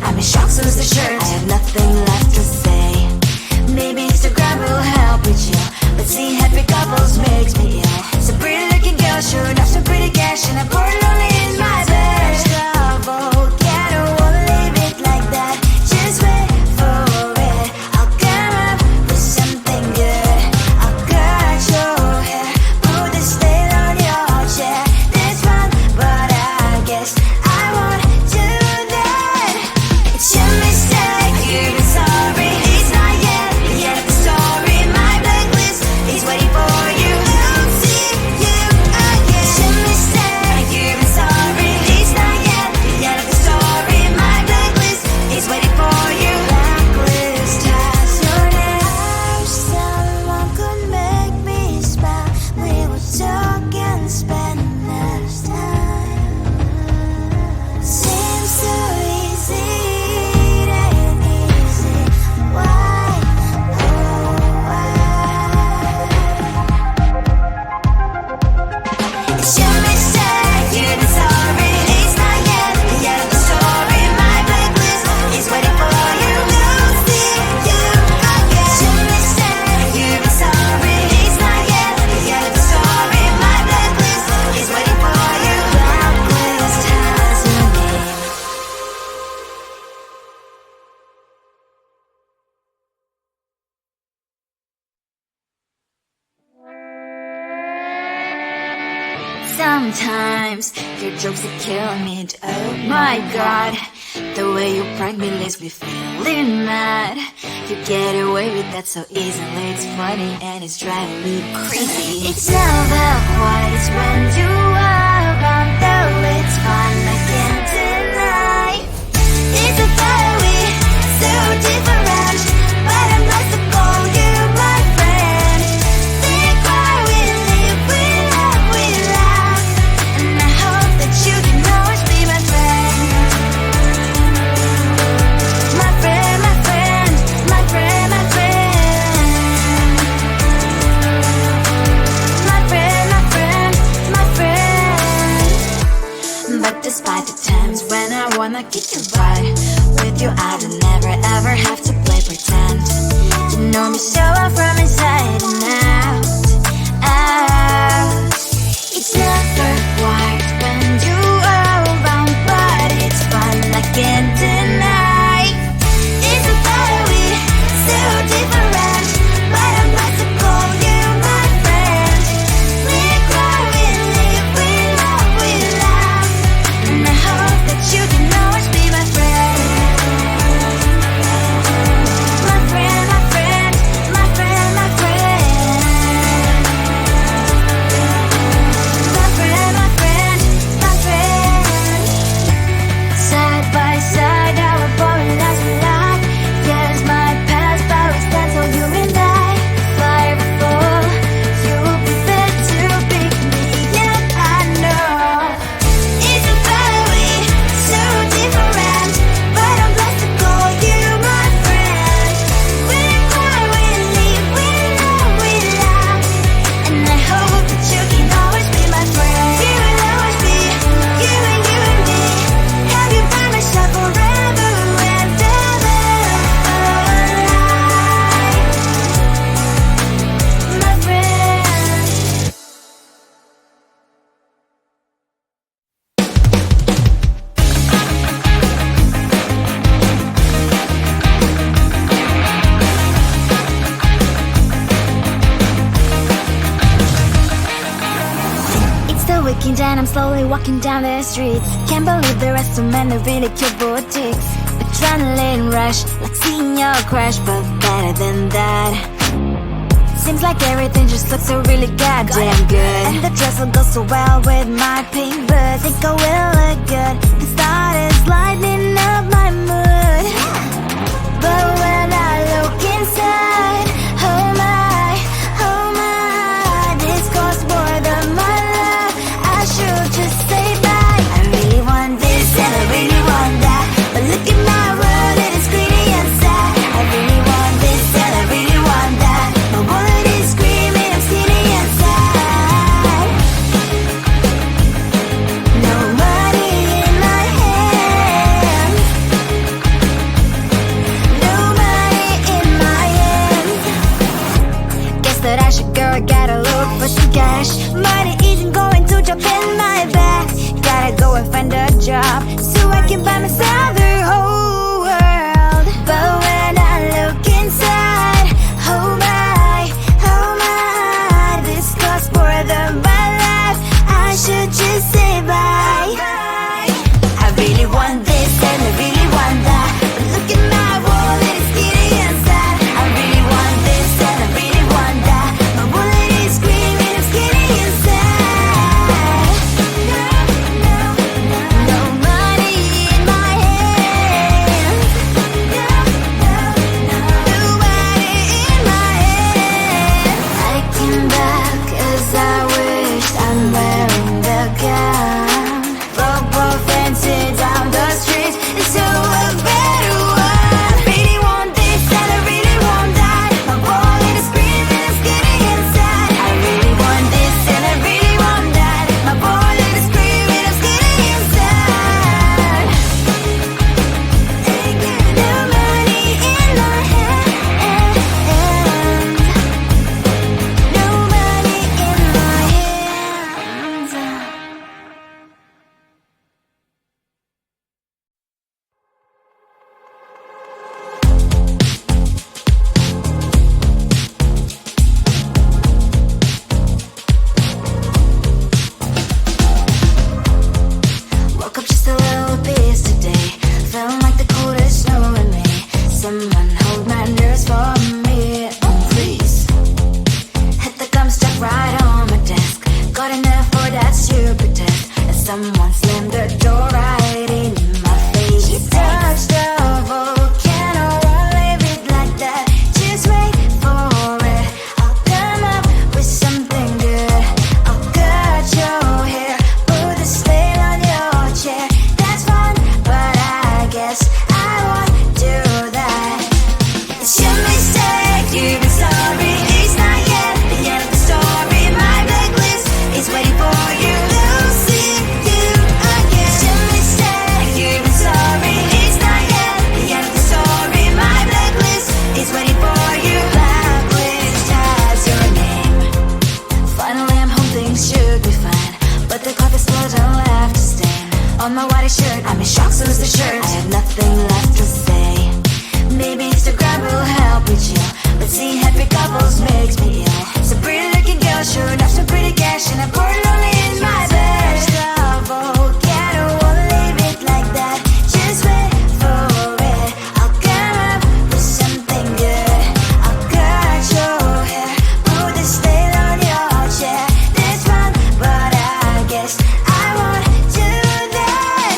I'm in shock, so lose the shirt. I have nothing left to say. Maybe Instagram will help with you, but seeing happy couples makes me ill. Some pretty looking girl showing off some pretty cash, and I'm bored lonely in my bed. Trouble, yeah, I don't wanna leave it like that. Just wait for it. I'll come up with something good. I'll cut your hair, put the stain on your chair. That's fun, but I guess I won't do that. It's your mistake, you've been sorry. It's not yet the end of the story. My blacklist is waiting for you. I'll see you again. It's your mistake, you've been sorry. It's not yet the end of the story. My blacklist is waiting for you. Blacklist has your name. I wish someone could make me smile. We would talk and spend less time. Seems so easy, it ain't easy. Why, oh why? It's your mistake, you've been sorry. It's not yet the end of the story. My blacklist is waiting for you. I'll see you again. It's your mistake, you've been sorry. It's not yet the end of the story. My blacklist is waiting for you. Blacklist has your name. Sometimes your jokes are killing me. Oh my god, the way you prank me leaves me feeling mad. You get away with that so easily. It's funny and it's driving me crazy. It's never quite as when you are around, though it's fun, I can't deny. It's a very so different, but I'm lost to call you my friend. Think why we live, we love, we laugh, and I hope that you can always be my friend. My friend, my friend, my friend, my friend. My friend, my friend, my friend. But despite the times when I wanna kick you right, with you I don't never ever have to play pretend. You know me so well from inside and out, out. It's never quite when you are around, but it's fun, I can't deny. It's a very so different, but I'm not to call you my friend. We cry, we live, we love, we laugh, and I hope that you can always be my friend. My friend, my friend, my friend, my friend. My friend, my friend, my friend. Side by side, our boring lives we like. Yes, my past, but we stand so you and I. Fire before you prefer to pick me up, I know. It's a very so different, but I'm blessed to call you my friend. We cry, we live, we love, we laugh, and I hope that you can always be my friend. You will always be you and me. Have you by my side forever and ever. My friend. It's the weekend and I'm slowly walking down the streets. Can't believe there are so many really cute boutiques. Adrenaline rush, like seeing your crush, but better than that. Seems like everything just looks so really goddamn good, and the dress will go so well with my pink boots. Think I will look good, the start is lighting up my mood. But when I look inside, oh my, this costs more than my love. I should just say bye. I really want this and I really want that, but look at my world, it is greedy and sad. I really want this and I really want that, my wallet is screaming, I'm skinny and sad. No money in my hand. cash. Money isn't going to drop in my bag. Gotta go and find a job so I can buy myself the whole world. But when I look inside, oh my, this costs more than my life. I should just say bye. I really want this and I really want that, but look at my wallet, it's skinny inside. I really want this and I really want that, my wallet is screaming, I'm skinny inside. No money in my hands. No money in my hands. I came back 'cause I wished I'm wearing the gown. Football fancy down the street into a better one. I really want this and I really want that, my wallet is screaming, I'm skinny inside. I really want this and I really want that, my wallet is screaming, I'm skinny inside. No money in my hand. No money in my hands. Woke up just a little pissed today. Felt like the coldest snow in me. Someone hold my nerves for me, please. Hit the gum stuck right on my desk. Got enough for that stupid test. And someone slammed the door right in my face. You touched the volcano, won't leave it like that. Just wait for it. I'll come up with something good. I'll cut your hair, put a stain on your chair. That's fun, but I guess I won't do that. It's your mistake, you've been sorry. It's not yet the end of the story. My blacklist is waiting for you. I'll see you again. It's your mistake, you've been sorry. It's not yet the end of the story. My blacklist is waiting for you. Blacklist has your name. Finally I'm home, things should be fine, but the cloth is still don't left to stain on my white shirt. I'm in shock, so is the shirt. I have nothing left to say. Maybe Instagram will help with you, but seeing happy couples makes me ill. Some pretty looking girl showing off some pretty cash, and I'm pouring lonely in my bed. Volcano, won't leave it like that. Just wait for it. I'll come up with something good. I'll cut your hair, put the stain on your chair. That's fun, but I guess I won't do that.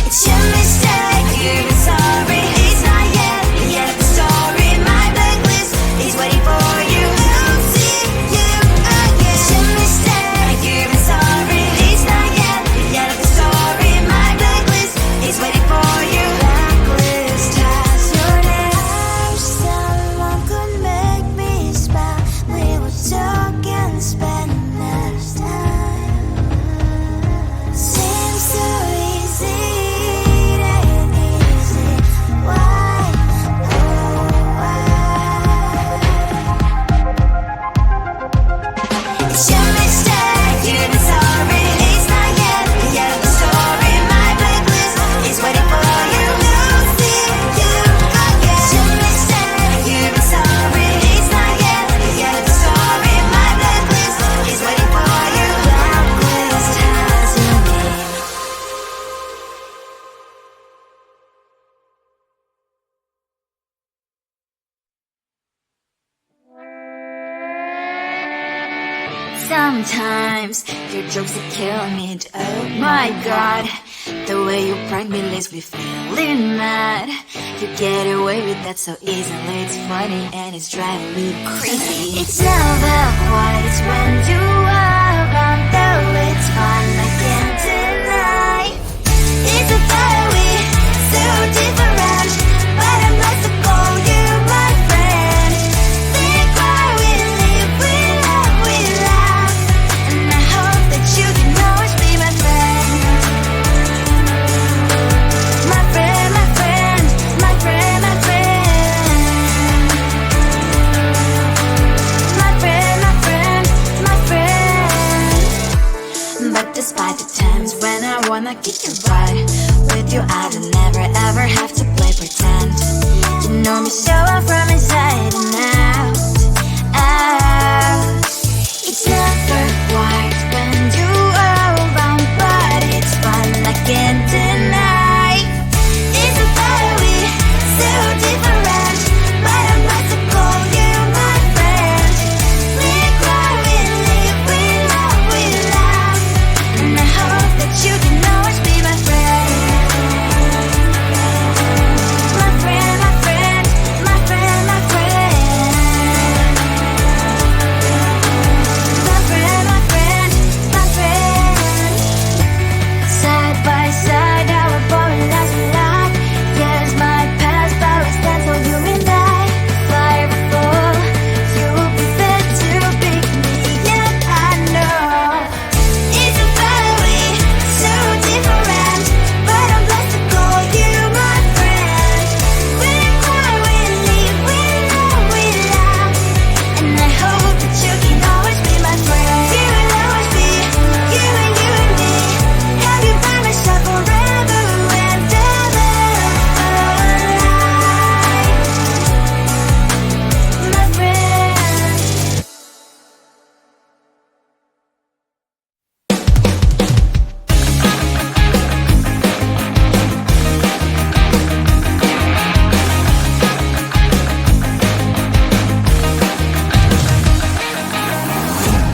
It's your mistake, you've been sorry. It's not yet the end of the story. My blacklist is waiting for you. I'll see you again. It's your mistake, you've been sorry. It's not yet the end of the story. My blacklist is waiting for you. Blacklist has your name. I wish someone could make me smile. We would talk and spend less time. Seems so easy, it ain't easy. Why, oh why? It's your mistake, you've been sorry. It's not yet the end of the story. My blacklist is waiting for you. I'll see you again. It's your mistake, you've been sorry. It's not yet the end of the story. My blacklist is waiting for you. Blacklist has your name. Sometimes your jokes are killing me. Oh my god, the way you prank me leaves me feeling mad. You get away with that so easily. It's funny and it's driving me crazy. It's never quiet, it's when you are around. Though it's fun, I can't deny. It's a fire we so different, but I'm not to call you my friend. Think why we live, we love, we laugh, and I hope that you can always be my friend. My friend, my friend, my friend, my friend. My friend, my friend, my friend. get you right. With you I don't never ever have to play pretend. You know me so well from inside and out, out. It's never white when you are around, but it's fun, I can't deny. It's a better we, so different, but I must call you my friend. We cry, we live, we love, and I hope that you can always be my friend. My friend, my friend, my friend, my friend. My friend, my friend, my friend. Side by side, our boring lives we like. Yes, my past, but we stand for you and I. Fire before you will be there to pick me, yeah, I know. It's a better way, so different, but I'm blessed to call you my friend. We cry, we live, we love, and I hope that you can always be my friend. You will always be, you and me. Have you by my side forever and ever, my friend.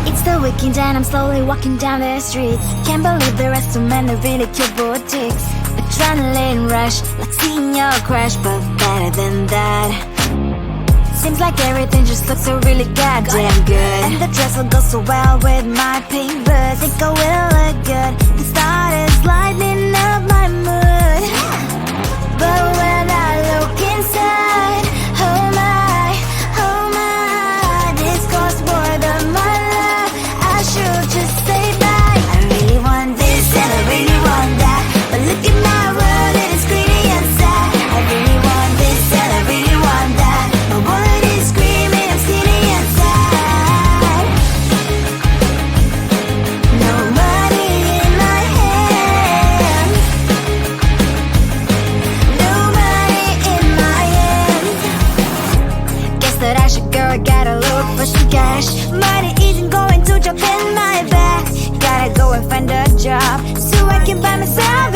It's the weekend and I'm slowly walking down the streets. Can't believe there are so many really cute boutiques. Adrenaline rush, like seeing your crush, but better than that. Seems like everything just looks so really goddamn good, and the dress will go so well with my pink boots. Think I will look good, the start is lighting up my mood. But when I look inside, oh my, this costs more than my love. I should just say bye. I really want this and I really want that, but look at my world, it is greedy and sad. I really want this and I really want that, my wallet is screaming, I'm skinny and sad. No money in my hand, no money in my hand. Guess that I should go, I gotta look for some cash. Money isn't going to jump in my bag. Gotta go and find a job so I can buy myself